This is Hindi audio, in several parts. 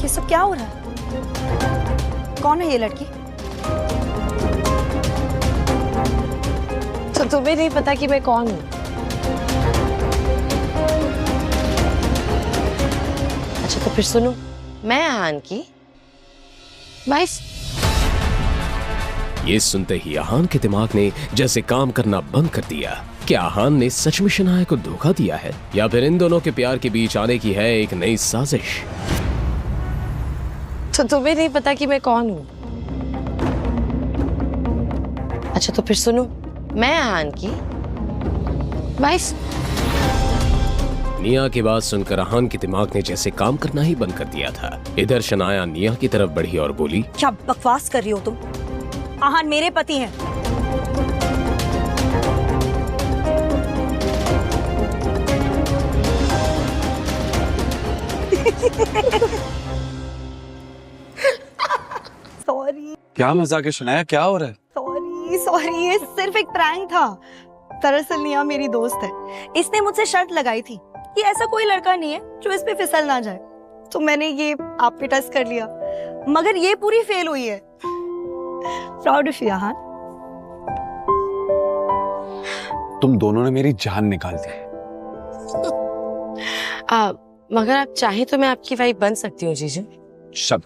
ये सब क्या हो रहा है? कौन है ये लड़की? तो तुम्हें नहीं पता कि मैं कौन हूँ? अच्छा तो फिर सुनो, मैं आहान की वाइफ। ये सुनते ही आहान के दिमाग ने जैसे काम करना बंद कर दिया। क्या आहान ने सच में शनाया को धोखा दिया है या फिर इन दोनों के प्यार के बीच आने की है एक नई साजिश? तो तुम्हें नहीं पता कि मैं कौन हूँ? अच्छा तो फिर सुनो, मैं आहान की वाइफ। निया की बात सुनकर आहान के दिमाग ने जैसे काम करना ही बंद कर दिया था। इधर शनाया निया की तरफ बढ़ी और बोली, क्या बकवास कर रही हो तुम? आहान मेरे पति हैं। सॉरी क्या मजाक है शनाया, क्या हो रहा है? सॉरी, ये सिर्फ एक प्रैंक था। दरअसल निया मेरी दोस्त है। इसने मुझसे शर्त लगाई थी कि ऐसा कोई लड़का नहीं है जो इस पे फिसल ना जाए, तो मैंने ये आप पे टेस्ट कर लिया, मगर ये पूरी फेल हुई है। Proud of you Aahan. तुम दोनों ने मेरी जान निकाल दी। मगर आप चाहें तो मैं आपकी वाइफ बन सकती हूँ जीजू। शब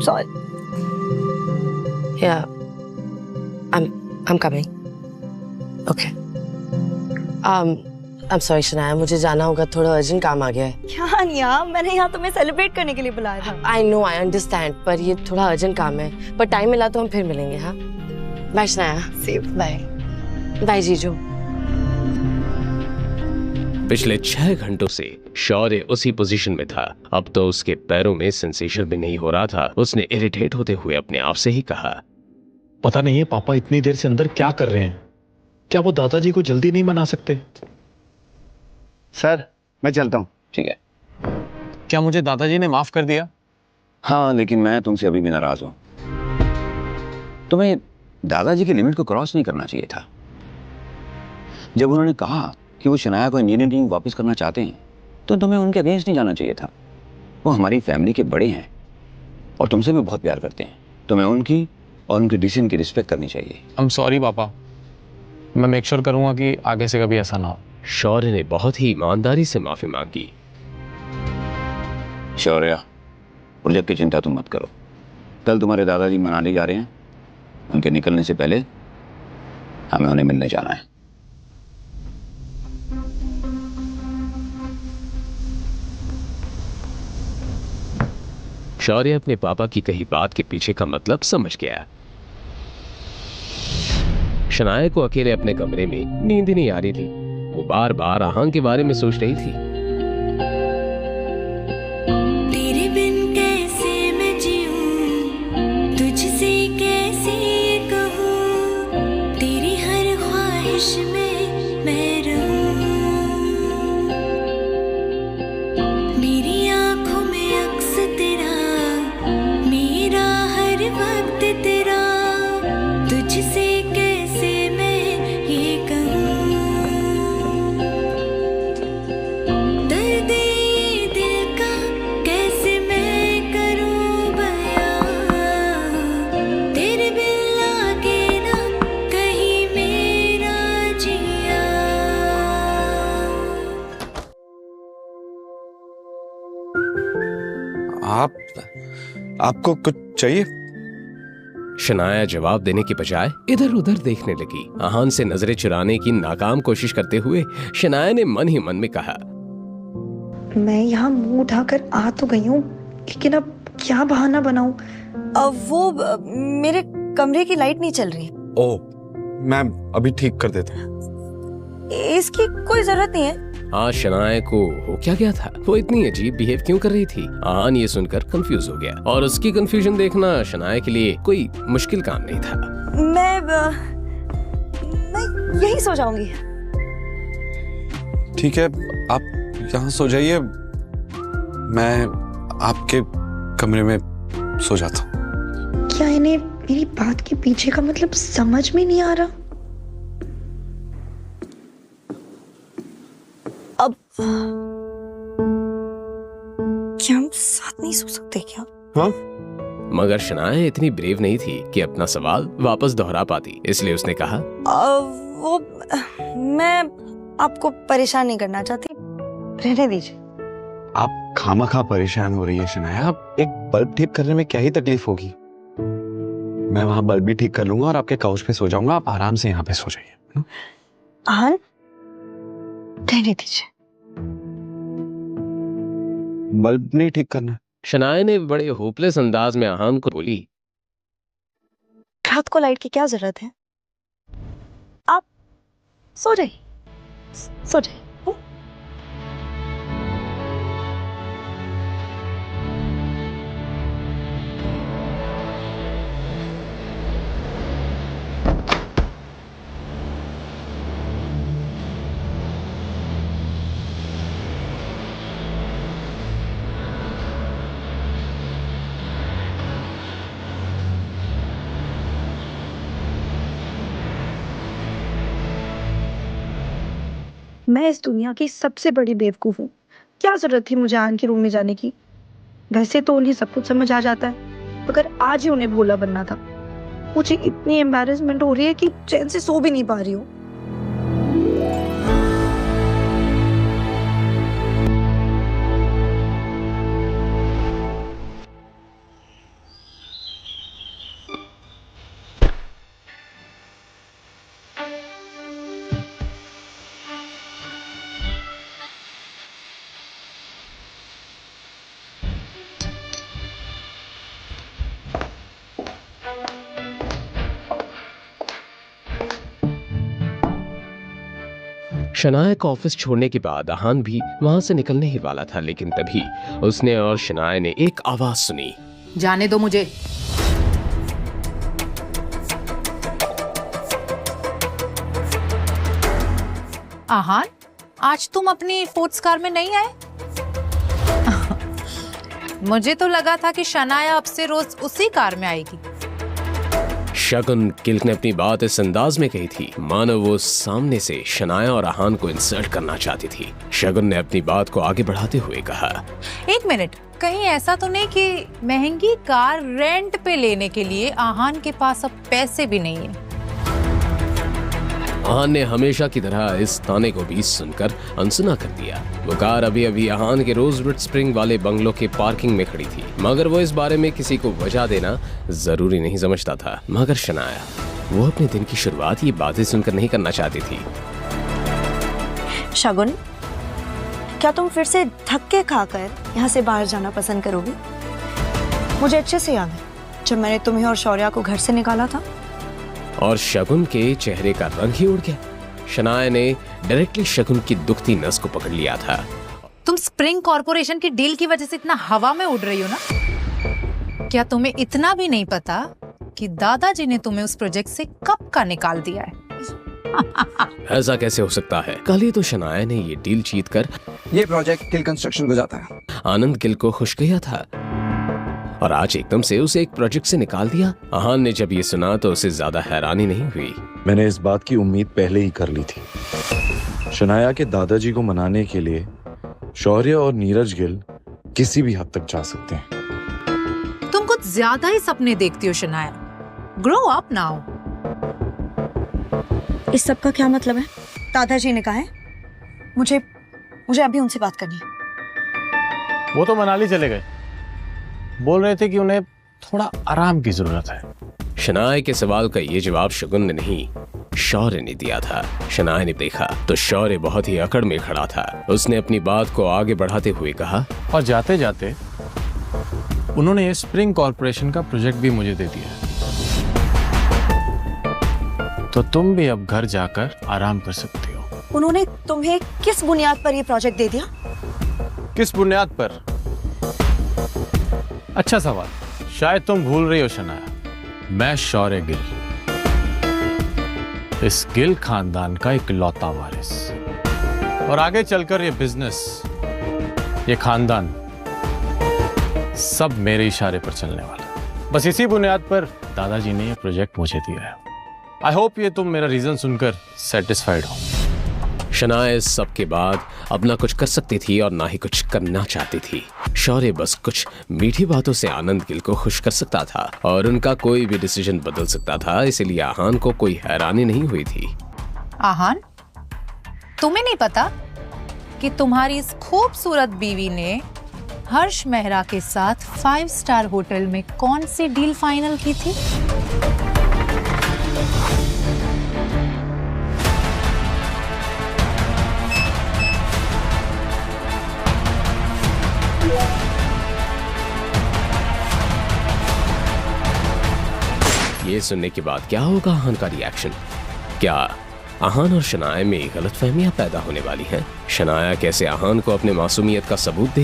sorry. Yeah, I'm coming. Okay. I'm sorry Shanaya, मुझे जाना होगा, थोड़ा अर्जेंट काम आ गया है। क्या निया, मैंने यहाँ तुम्हें सेलिब्रेट करने के लिए बुलाया था। I know, I understand, पर ये थोड़ा अर्जेंट काम है। पर टाइम मिला तो हम फिर मिलेंगे, हाँ? Bye Shanaya. See you. Bye. Bye जीजू। पिछले 6 घंटों से शौर्य उसी पोजीशन में था। अब तो उसके पैरों में सेंसेशन भी नहीं हो रहा था। उसने इरिटेट होते हुए अपने आप से ही कहा, पता नहीं है पापा इतनी देर से अंदर क्या कर रहे हैं। क्या वो दादाजी को जल्दी नहीं मना सकते? सर मैं चलता हूँ। ठीक है। क्या मुझे दादाजी ने माफ कर दिया? हाँ लेकिन मैं तुमसे अभी भी नाराज हूँ। तुम्हें दादाजी की लिमिट को क्रॉस नहीं करना चाहिए था। जब उन्होंने कहा कि वो शनाया को इंजीनियरिंग वापस करना चाहते हैं तो तुम्हें उनके अगेंस्ट नहीं जाना चाहिए था। वो हमारी फैमिली के बड़े हैं और तुमसे भी बहुत प्यार करते हैं। तुम्हें उनकी और उनके डिसीजन की रिस्पेक्ट करनी चाहिए। आई एम सॉरी पापा, मैं मेक श्योर करूंगा कि आगे से कभी ऐसा ना हो। शौर्य ने बहुत ही ईमानदारी से माफी मांगी। शौर्य, प्रोजेक्ट की चिंता तुम मत करो। कल तुम्हारे दादाजी मनाली जा रहे हैं। उनके निकलने से पहले हमें उन्हें मिलने जाना है। शौर्य अपने पापा की कही बात के पीछे का मतलब समझ गया। शनाया को अकेले अपने कमरे में नींद नहीं आ रही थी। वो बार बार आहान के बारे में सोच रही थी। तेरे बिन कैसे मैं जीऊं, तुझसे कैसे कहूं, तेरी हर ख्वाहिश में मैं रहूं। मेरी आंखों में अक्स तेरा, मेरा हर वक्त तेरा, तुझसे कैसे मैं ये कहूं। दर्द ये दिल का कैसे मैं करूं बयां, तेरे बिन लागे ना कहीं मेरा जिया। आपको कुछ चाहिए? शनाया जवाब देने की बजाय इधर उधर देखने लगी। आहान से नजरें चुराने की नाकाम कोशिश करते हुए शनाया ने मन ही मन में कहा, मैं यहाँ मुंह उठाकर आ तो गई हूँ, लेकिन अब क्या बहाना बनाऊं? मेरे कमरे की लाइट नहीं चल रही। ओह, मैं अभी ठीक कर देता हूँ। इसकी कोई जरूरत नहीं है। आज शनाया को हो क्या गया था? वो इतनी अजीब बिहेव क्यों कर रही थी? आहान ये सुनकर कंफ्यूज हो गया और उसकी कंफ्यूजन देखना शनाया के लिए कोई मुश्किल काम नहीं था। मैं यही सो जाऊंगी। ठीक है, आप यहाँ सो जाइए, मैं आपके कमरे में सो जाता हूँ। क्या इन्हें मेरी बात के पीछे का मतलब समझ में नहीं आ रहा। अब क्या हम साथ नहीं सो सकते क्या? हाँ मगर शनाया इतनी ब्रेव नहीं थी कि अपना सवाल वापस दोहरा पाती, इसलिए उसने कहा, वो मैं आपको परेशान नहीं करना चाहती, रहने दीजिए। आप खामखा परेशान हो रही है शनाया। आप एक बल्ब ठीक करने में क्या ही तकलीफ होगी। मैं वहां बल्ब भी ठीक कर लूंगा और आपके काउच पे सो जाऊंगा। आप आराम से यहाँ पे सो जाइए। आहान, रहने दीजिए। बल्ब नहीं ठीक करना। शनाया ने बड़े होपलेस अंदाज में आहान को बोली, रात को लाइट की क्या जरूरत है? आप सो जाइए, सो जाइए। मैं इस दुनिया की सबसे बड़ी बेवकूफ हूँ। क्या जरूरत थी मुझे आन के रूम में जाने की? वैसे तो उन्हें सब कुछ समझ आ जाता है, मगर आज ही उन्हें भोला बनना था। मुझे इतनी एम्बैरेसमेंट हो रही है कि चैन से सो भी नहीं पा रही हूँ। शनाया का ऑफिस छोड़ने के बाद आहान भी वहां से निकलने ही वाला था, लेकिन तभी उसने और शनाया ने एक आवाज सुनी। जाने दो मुझे। आहान, आज तुम अपनी स्पोर्ट्स कार में नहीं आए? मुझे तो लगा था कि शनाया अब से रोज उसी कार में आएगी। शगुन गिल ने अपनी बात इस अंदाज में कही थी मानो वो सामने से शनाया और आहान को इंसल्ट करना चाहती थी। शगुन ने अपनी बात को आगे बढ़ाते हुए कहा, एक मिनट, कहीं ऐसा तो नहीं कि महंगी कार रेंट पे लेने के लिए आहान के पास अब पैसे भी नहीं है? आहान ने हमेशा की तरह इस ताने को भी सुनकर अनसुना कर दिया। वो कार अभी अभी आहान के रोजवुड स्प्रिंग वाले बंगलों के पार्किंग में खड़ी थी, मगर वो इस बारे में किसी को वजह देना जरूरी नहीं समझता था। मगर शनाया, वो अपने दिन की शुरुआत ये बातें सुनकर नहीं करना चाहती थी। शगुन, क्या तुम फिर से धक्के खाकर यहाँ से बाहर जाना पसंद करोगी? मुझे अच्छे से याद है जब मैंने तुम्हें और शौर्या को घर से निकाला था। और शगुन के चेहरे का रंग ही उड़ गया। शनाया ने डायरेक्टली शगुन की दुखती नस को पकड़ लिया था। तुम स्प्रिंग कॉर्पोरेशन की डील की वजह से इतना हवा में उड़ रही हो ना? क्या तुम्हें इतना भी नहीं पता कि दादाजी ने तुम्हें उस प्रोजेक्ट से कब का निकाल दिया है? ऐसा कैसे हो सकता है? कल ही तो शनाया ने ये डील जीतकर ये प्रोजेक्ट गिल कंस्ट्रक्शन को जाता है। आनंद गिल को खुश किया था और आज एकदम से उसे एक प्रोजेक्ट से निकाल दिया। आहान ने जब ये सुना तो उसे ज्यादा हैरानी नहीं हुई। मैंने इस बात की उम्मीद पहले ही कर ली थी। शनाया के दादाजी को मनाने के लिए शौर्य और नीरज गिल किसी भी हद तक जा सकते हैं। तुम कुछ ज्यादा ही सपने देखती हो शनाया। Grow up now. इस सब का क्या मतलब है? दादाजी ने कहा है मुझे अभी उनसे बात करनी है। वो तो मनाली चले गए, बोल रहे थे कि उन्हें थोड़ा आराम की जरूरत है। शनाया के सवाल का ये जवाब शगुन ने नहीं, शौर्य ने दिया था। शनाया ने देखा तो शौर्य बहुत ही अकड़ में खड़ा था। उसने अपनी बात को आगे बढ़ाते हुए कहा, और जाते जाते उन्होंने ये स्प्रिंग कॉर्पोरेशन का प्रोजेक्ट भी मुझे दे दिया। तो तुम भी अब घर जाकर आराम कर सकती हो। उन्होंने तुम्हें किस बुनियाद पर ये प्रोजेक्ट दे दिया? किस बुनियाद पर? अच्छा सवाल। शायद तुम भूल रही हो शनाया, मैं शौर्य गिल, इस गिल खानदान का इकलौता वारिस, और आगे चलकर ये बिजनेस, ये खानदान सब मेरे इशारे पर चलने वाला। बस इसी बुनियाद पर दादाजी ने ये प्रोजेक्ट मुझे दिया है। आई होप ये तुम मेरा रीजन सुनकर सेटिस्फाइड हो। शनाया इस सब के बाद अब ना कुछ कर सकती थी और ना ही कुछ करना चाहती थी। शौर्य बस कुछ मीठी बातों से आनंद गिल को खुश कर सकता था और उनका कोई भी डिसीजन बदल सकता था, इसलिए आहान को कोई हैरानी नहीं हुई थी। आहान, तुम्हें नहीं पता कि तुम्हारी इस खूबसूरत बीवी ने हर्ष मेहरा के साथ 5 स्टार होटल में कौन सी डील फाइनल की थी? ये सुनने के बाद क्या होगा आहान का रिएक्शन? क्या आहान और शनाया में गलतफहमियां पैदा होने वाली हैं? शनाया कैसे आहान को अपने मासूमियत का सबूत दे